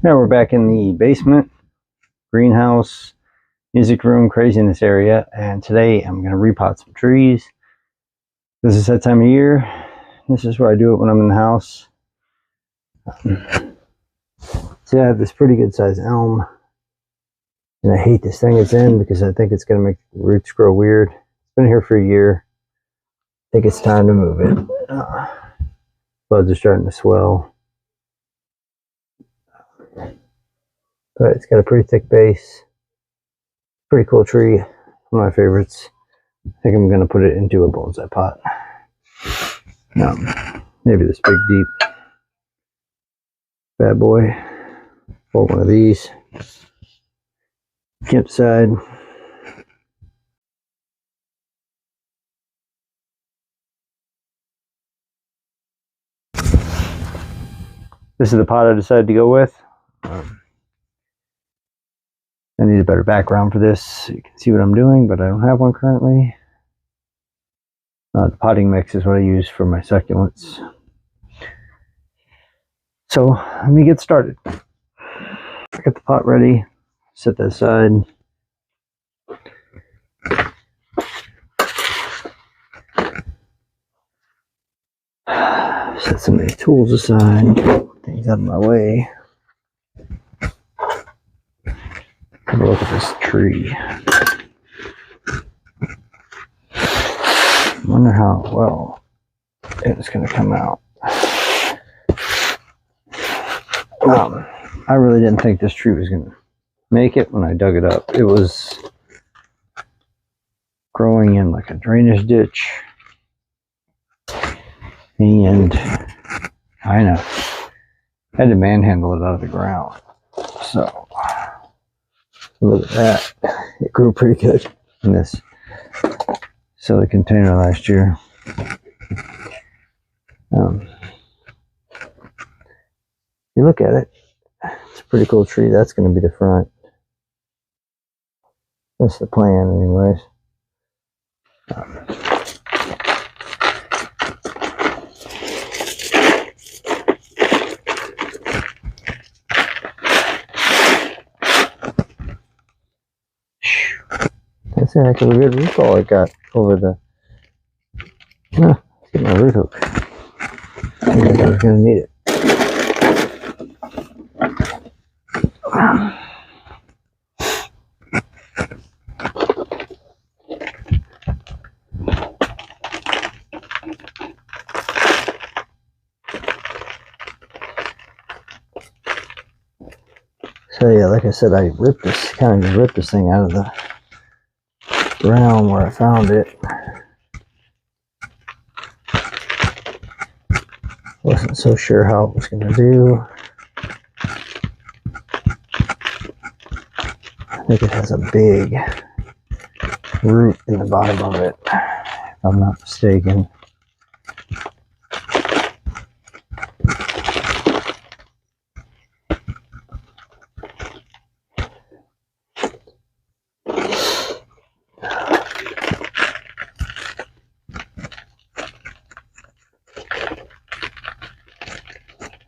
Now we're back in the basement, greenhouse, music room, craziness area, and today I'm going to repot some trees. This is that time of year. This is where I do it when I'm in the house. So I have this pretty good sized elm, and I hate this thing it's in because I think it's going to make the roots grow weird. It's been here for a year. I think it's time to move it. Buds are starting to swell. But it's got a pretty thick base. Pretty cool tree. One of my favorites. I think I'm going to put it into a bonsai pot. Maybe this big, deep bad boy. Pull one of these. Campsite. This is the pot I decided to go with. I need a better background for this so you can see what I'm doing, but I don't have one currently. The potting mix is what I use for my succulents. So let me get started. I got the pot ready. Set that aside. Set some of these tools aside. Things out of my way. Have a look at this tree. I wonder how well it's going to come out. I really didn't think this tree was going to make it when I dug it up. It was growing in like a drainage ditch. And I had to manhandle it out of the ground. So look at that. It grew pretty good in this silly container last year. You look at it, it's a pretty cool tree. That's going to be the front. That's the plan anyways. That's a heck of a good root ball I got over the... Let's get my root hook. I think I was going to need it. So yeah, like I said, I kind of ripped this thing out of the ground where I found it. Wasn't so sure how it was going to do. I think it has a big root in the bottom of it, if I'm not mistaken.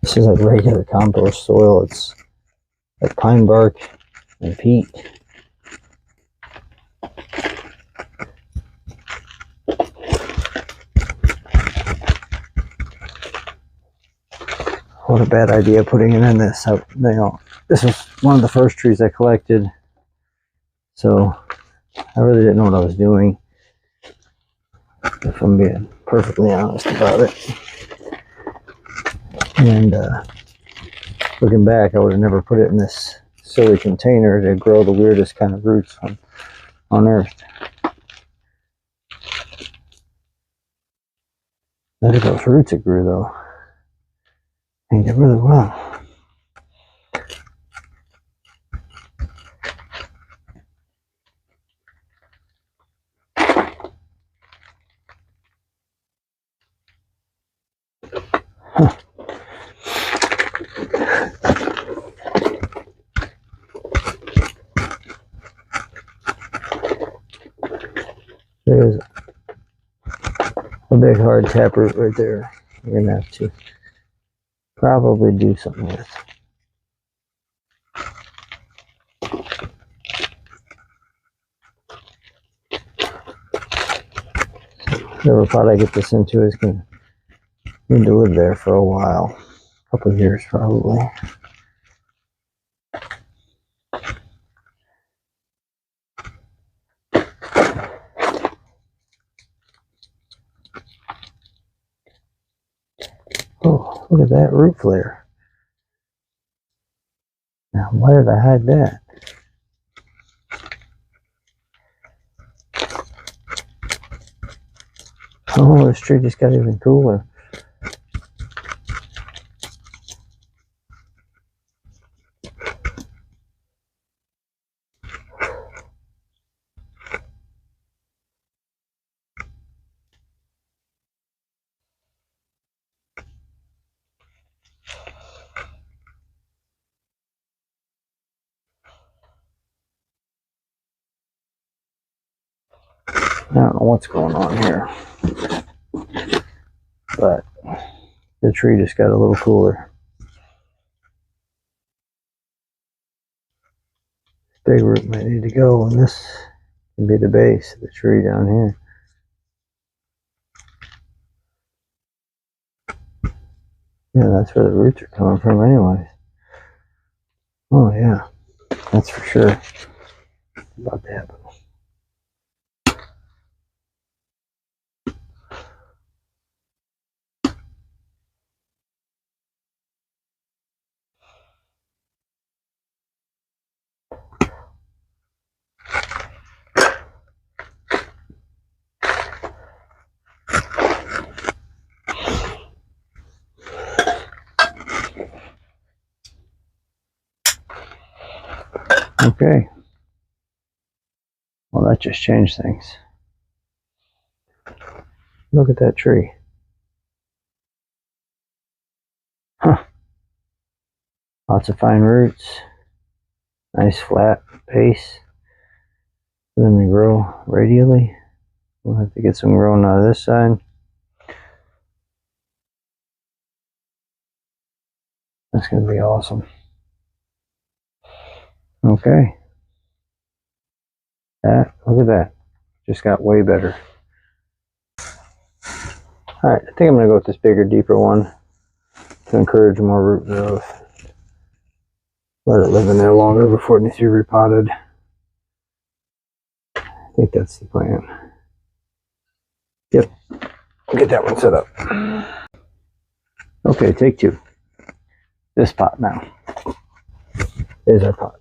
This is like regular compost soil. It's like pine bark and peat. What a bad idea putting it in this. This was one of the first trees I collected, so I really didn't know what I was doing, if I'm being perfectly honest about it. And looking back, I would have never put it in this silly container to grow the weirdest kind of roots on earth. Look at those roots it grew though. They did really well. There's a big hard taproot right there. We're gonna have to probably do something with. Whatever pot I get this into is going to need to live there for a while. A couple of years probably. Oh, look at that root flare. Now, why did I hide that? Oh, this tree just got even cooler. I don't know what's going on here, but the tree just got a little cooler. Big root might need to go, and this can be the base of the tree down here. Yeah, that's where the roots are coming from anyways. Oh yeah, that's for sure. About to happen. Okay. Well, that just changed things. Look at that tree. Huh. Lots of fine roots. Nice flat base. Then they grow radially. We'll have to get some growing out of this side. That's going to be awesome. Okay. Look at that. Just got way better. Alright, I think I'm going to go with this bigger, deeper one to encourage more root growth. Let it live in there longer before it needs to be repotted. I think that's the plan. Yep. I'll get that one set up. Okay, take two. This pot now. There's our pot.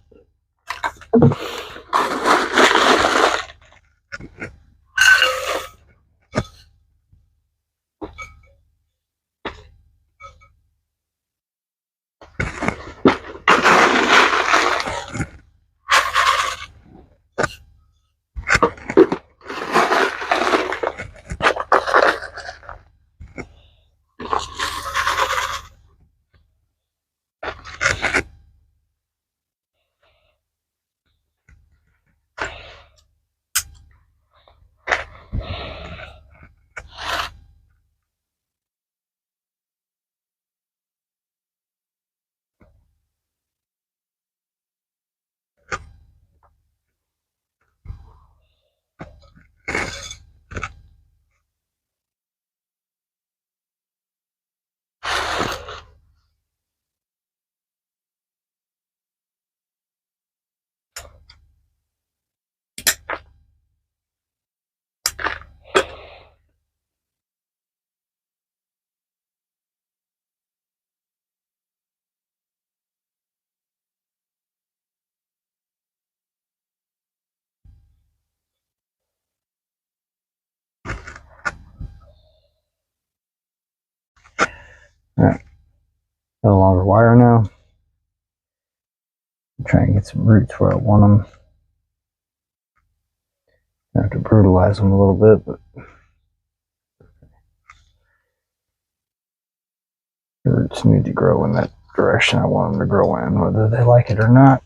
Alright. Got a longer wire now. I'm trying to get some roots where I want them. I have to brutalize them a little bit, but the roots need to grow in that direction I want them to grow in, whether they like it or not.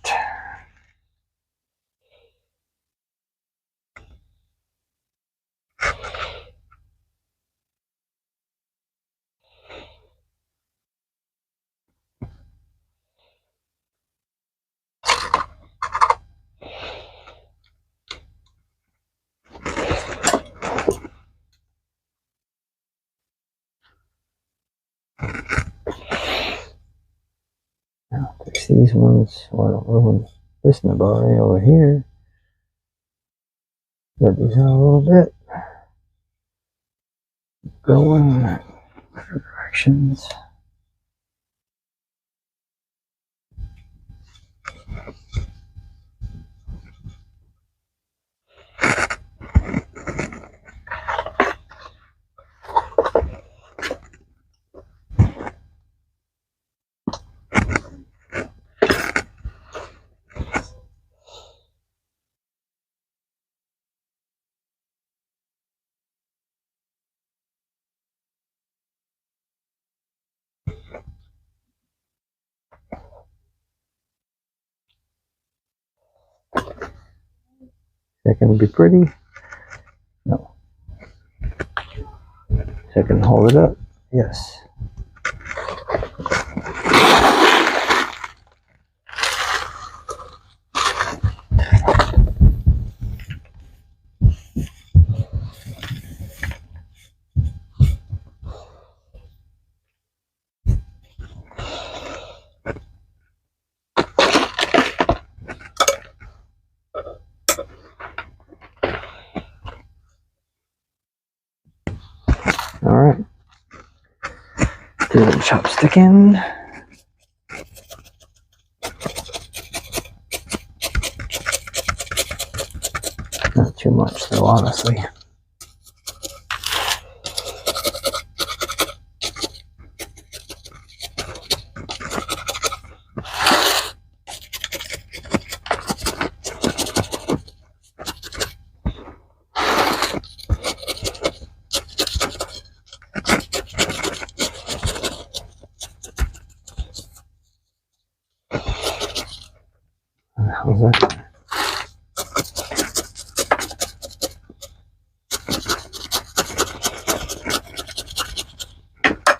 Now fix these ones so I don't ruin this Yamadori over here. Let these out a little bit. Going in different directions. That can be pretty. No. So I can hold it up. Yes. All right. Do the chopstick in. Not too much though, honestly. How's that?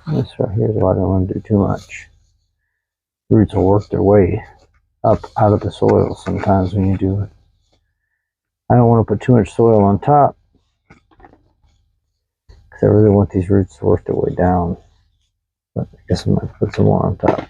This right here is why I don't want to do too much. Roots will work their way up out of the soil sometimes when you do it. I don't want to put too much soil on top because I really want these roots to work their way down. But I guess I might put some more on top.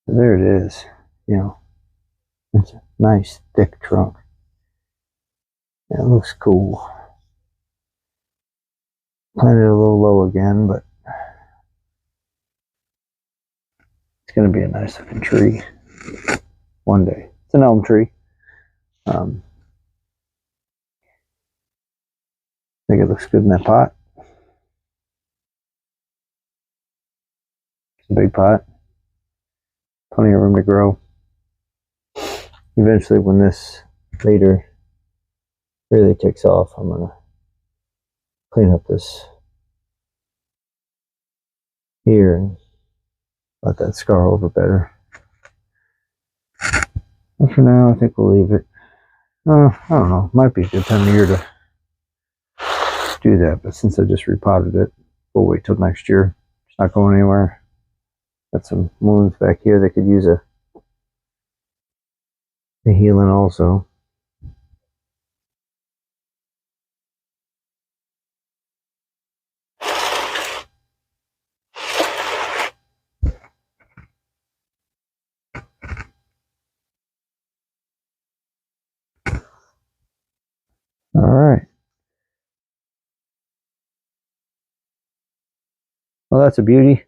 There it is. You know, it's a nice thick trunk. It looks cool. Planted it a little low again, but it's going to be a nice looking tree one day. It's an elm tree. I think it looks good in that pot. It's a big pot. Plenty of room to grow. Eventually, when this later really takes off, I'm going to clean up this here and let that scar over better. But for now, I think we'll leave it. I don't know. Might be a good time of year to do that, but since I just repotted it, we'll wait till next year. It's not going anywhere. Got some wounds back here that could use a healing also. All right. Well, that's a beauty.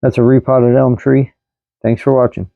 That's a repotted elm tree. Thanks for watching.